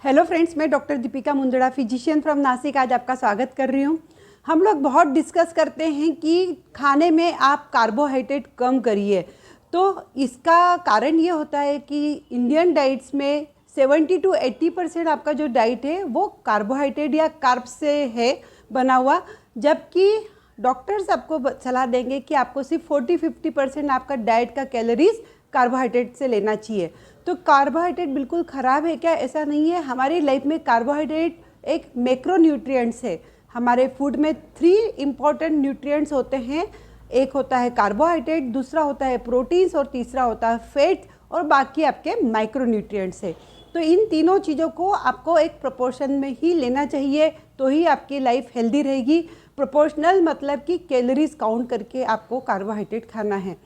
Hello friends, मैं doctor Deepika Mundada, physician from Nashik, आज आपका स्वागत कर रही हूँ। हम लोग बहुत डिस्कस करते हैं कि खाने में आप कार्बोहाइड्रेट कम करिए। तो इसका कारण ये होता है कि इंडियन डाइट्स में 70 to 80% आपका जो डाइट है वो कार्बोहाइड्रेट या कार्ब्स से है बना हुआ, जबकि डॉक्टर्स आपको सलाह देंगे कि आपको सिर्फ 40-50% आपका डाइट का कैलोरीज कार्बोहाइड्रेट से लेना चाहिए। तो कार्बोहाइड्रेट बिल्कुल ख़राब है क्या? ऐसा नहीं है। हमारी लाइफ में कार्बोहाइड्रेट एक मैक्रोन्यूट्रिएंट्स है। हमारे फूड में 3 इम्पॉर्टेंट न्यूट्रिएंट्स होते हैं। एक होता है कार्बोहाइड्रेट, दूसरा होता है प्रोटीन्स और तीसरा होता है फैट, और बाकी आपके माइक्रोन्यूट्रिएंट्स है। तो इन तीनों चीज़ों को आपको एक प्रोपोर्शन में ही लेना चाहिए, तो ही आपकी लाइफ हेल्दी रहेगी। प्रोपोर्शनल मतलब कि कैलोरीज काउंट करके आपको कार्बोहाइड्रेट खाना है।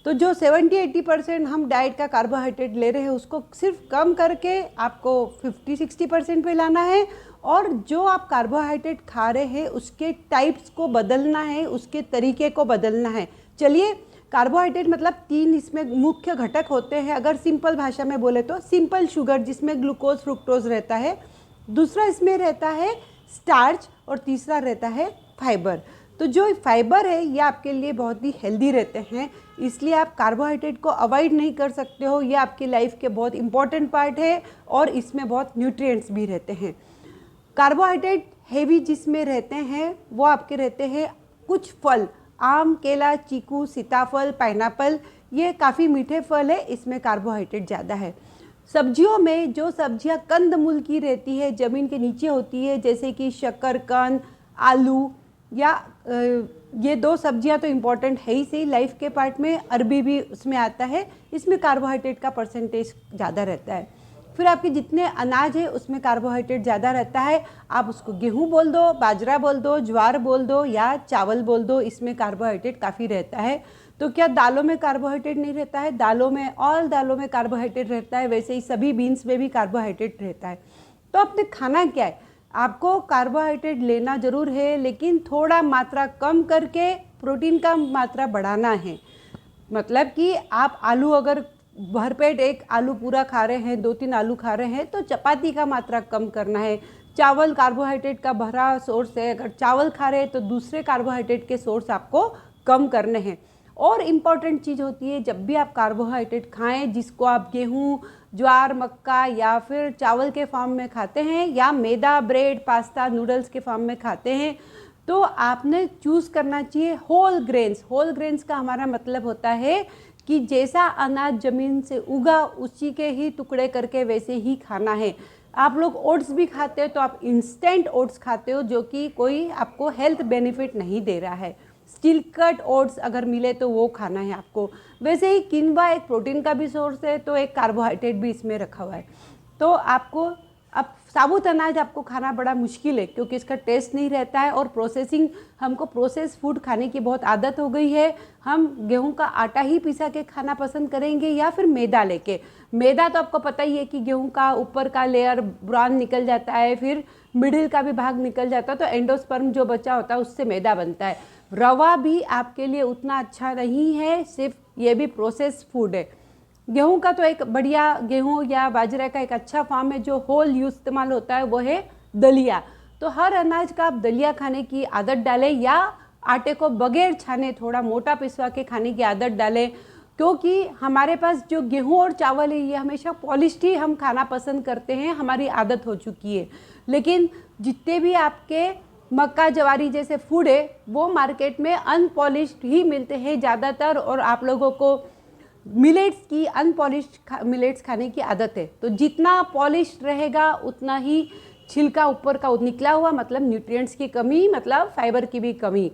तो जो 70-80% हम डाइट का कार्बोहाइड्रेट ले रहे हैं उसको सिर्फ कम करके आपको 50-60% पे लाना है, और जो आप कार्बोहाइड्रेट खा रहे हैं उसके टाइप्स को बदलना है, उसके तरीके को बदलना है। चलिए, कार्बोहाइड्रेट मतलब 3 इसमें मुख्य घटक होते हैं। अगर सिंपल भाषा में बोले तो सिंपल शुगर, जिसमें ग्लूकोज फ्रुक्टोज रहता है, दूसरा इसमें रहता है स्टार्च, और तीसरा रहता है फाइबर। तो जो फाइबर है ये आपके लिए बहुत ही हेल्दी रहते हैं, इसलिए आप कार्बोहाइड्रेट को अवॉइड नहीं कर सकते हो। ये आपकी लाइफ के बहुत इंपॉर्टेंट पार्ट है और इसमें बहुत न्यूट्रिएंट्स भी रहते हैं। कार्बोहाइड्रेट हेवी जिसमें रहते हैं वो आपके रहते हैं कुछ फल, आम, केला, चीकू, सीताफल, पाइनएप्पल, ये काफ़ी मीठे फल है, इसमें कार्बोहाइड्रेट ज़्यादा है। सब्जियों में जो सब्जियां कंदमूल की रहती है, ज़मीन के नीचे होती है, जैसे कि शकरकंद, आलू, या ये 2 सब्जियां तो इम्पॉर्टेंट है ही सही लाइफ के पार्ट में। अरबी भी उसमें आता है, इसमें कार्बोहाइड्रेट का परसेंटेज ज़्यादा रहता है। फिर आपके जितने अनाज है उसमें कार्बोहाइड्रेट ज़्यादा रहता है। आप उसको गेहूं बोल दो, बाजरा बोल दो, ज्वार बोल दो या चावल बोल दो, इसमें कार्बोहाइड्रेट काफ़ी रहता है। तो क्या दालों में कार्बोहाइड्रेट नहीं रहता है? दालों में, ऑल दालों में कार्बोहाइड्रेट रहता है। वैसे ही सभी बीन्स में भी कार्बोहाइड्रेट रहता है। तो आपने खाना क्या है? आपको कार्बोहाइड्रेट लेना ज़रूर है, लेकिन थोड़ा मात्रा कम करके प्रोटीन का मात्रा बढ़ाना है। मतलब कि आप आलू अगर भरपेट एक आलू पूरा खा रहे हैं, 2-3 आलू खा रहे हैं, तो चपाती का मात्रा कम करना है। चावल कार्बोहाइड्रेट का भरा सोर्स है, अगर चावल खा रहे हैं तो दूसरे कार्बोहाइड्रेट के सोर्स आपको कम करने हैं। और इम्पॉर्टेंट चीज़ होती है, जब भी आप कार्बोहाइड्रेट खाएं, जिसको आप गेहूँ, ज्वार, मक्का या फिर चावल के फॉर्म में खाते हैं, या मैदा, ब्रेड, पास्ता, नूडल्स के फॉर्म में खाते हैं, तो आपने चूज़ करना चाहिए होल ग्रेन्स। होल ग्रेन्स का हमारा मतलब होता है कि जैसा अनाज ज़मीन से उगा उसी के ही टुकड़े करके वैसे ही खाना है। आप लोग ओट्स भी खाते हो तो आप इंस्टेंट ओट्स खाते हो, जो कि कोई आपको हेल्थ बेनिफिट नहीं दे रहा है। स्टील कट ओट्स अगर मिले तो वो खाना है आपको। वैसे ही किनवा एक प्रोटीन का भी सोर्स है, तो एक कार्बोहाइड्रेट भी इसमें रखा हुआ है। तो आपको अब साबुत अनाज आपको खाना बड़ा मुश्किल है, क्योंकि इसका टेस्ट नहीं रहता है, और प्रोसेसिंग, हमको प्रोसेस फूड खाने की बहुत आदत हो गई है। हम गेहूं का आटा ही पिसा के खाना पसंद करेंगे या फिर मैदा लेके। मैदा तो आपको पता ही है कि गेहूं का ऊपर का लेयर ब्राउन निकल जाता है, फिर मिडिल का भी भाग निकल जाता है, तो एंडोस्पर्म जो बचा होता है उससे मैदा बनता है। रवा भी आपके लिए उतना अच्छा नहीं है, सिर्फ ये भी प्रोसेस फूड है। गेहूं का तो एक बढ़िया, गेहूं या बाजरे का एक अच्छा फॉर्म है जो होल यूज इस्तेमाल होता है, वो है दलिया। तो हर अनाज का आप दलिया खाने की आदत डालें, या आटे को बगैर छाने थोड़ा मोटा पिसवा के खाने की आदत डालें, क्योंकि हमारे पास जो गेहूं और चावल है ये हमेशा पॉलिश्ड ही हम खाना पसंद करते हैं, हमारी आदत हो चुकी है। लेकिन जितने भी आपके मक्का, जवारी जैसे फूड है वो मार्केट में अनपॉलिश्ड ही मिलते हैं ज़्यादातर, और आप लोगों को मिलेट्स की, अनपॉलिश्ड मिलेट्स खाने की आदत है। तो जितना पॉलिश्ड रहेगा उतना ही छिलका ऊपर का निकला हुआ, मतलब न्यूट्रिएंट्स की कमी, मतलब फाइबर की भी कमी।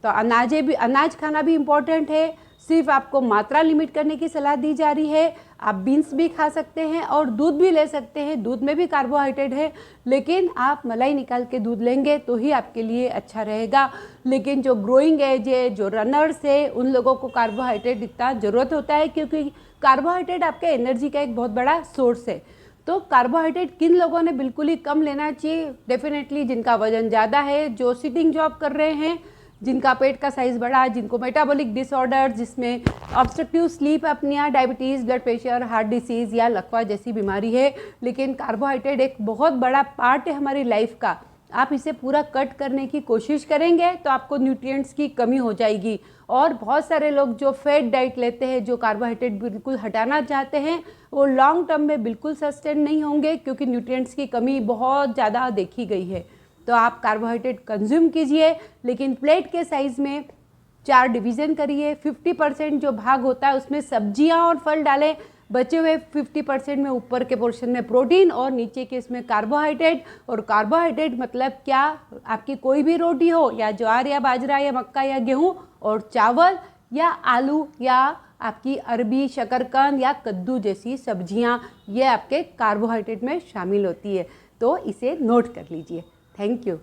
तो अनाज खाना भी इम्पॉर्टेंट है, सिर्फ आपको मात्रा लिमिट करने की सलाह दी जा रही है। आप बीन्स भी खा सकते हैं और दूध भी ले सकते हैं, दूध में भी कार्बोहाइड्रेट है, लेकिन आप मलाई निकाल के दूध लेंगे तो ही आपके लिए अच्छा रहेगा। लेकिन जो ग्रोइंग एज है, जो रनर्स है, उन लोगों को कार्बोहाइड्रेट इतना ज़रूरत होता है, क्योंकि कार्बोहाइड्रेट आपके एनर्जी का एक बहुत बड़ा सोर्स है। तो कार्बोहाइड्रेट किन लोगों ने बिल्कुल ही कम लेना चाहिए? डेफिनेटली जिनका वजन ज़्यादा है, जो सिटिंग जॉब कर रहे हैं, जिनका पेट का साइज़ बड़ा है, जिनको मेटाबॉलिक डिसऑर्डर, जिसमें obstructive sleep apnoea, diabetes, blood pressure, heart disease या लकवा जैसी बीमारी है। लेकिन कार्बोहाइड्रेट एक बहुत बड़ा पार्ट है हमारी लाइफ का। आप इसे पूरा कट करने की कोशिश करेंगे तो आपको न्यूट्रिएंट्स की कमी हो जाएगी। और बहुत सारे लोग जो फैट डाइट लेते हैं, जो कार्बोहाइड्रेट बिल्कुल हटाना चाहते हैं, वो लॉन्ग टर्म में बिल्कुल सस्टेन नहीं होंगे, क्योंकि न्यूट्रिएंट्स की कमी बहुत ज़्यादा देखी गई है। तो आप कार्बोहाइड्रेट कंज्यूम कीजिए, लेकिन प्लेट के साइज़ में 4 डिवीज़न करिए। 50% जो भाग होता है उसमें सब्जियां और फल डालें, बचे हुए 50% में ऊपर के पोर्शन में प्रोटीन और नीचे के इसमें कार्बोहाइड्रेट। और कार्बोहाइड्रेट मतलब क्या, आपकी कोई भी रोटी हो, या ज्वार या बाजरा या मक्का या गेहूँ, और चावल या आलू या आपकी अरबी, शकरकंद या कद्दू जैसी सब्जियां, ये आपके कार्बोहाइड्रेट में शामिल होती है। तो इसे नोट कर लीजिए। Thank you.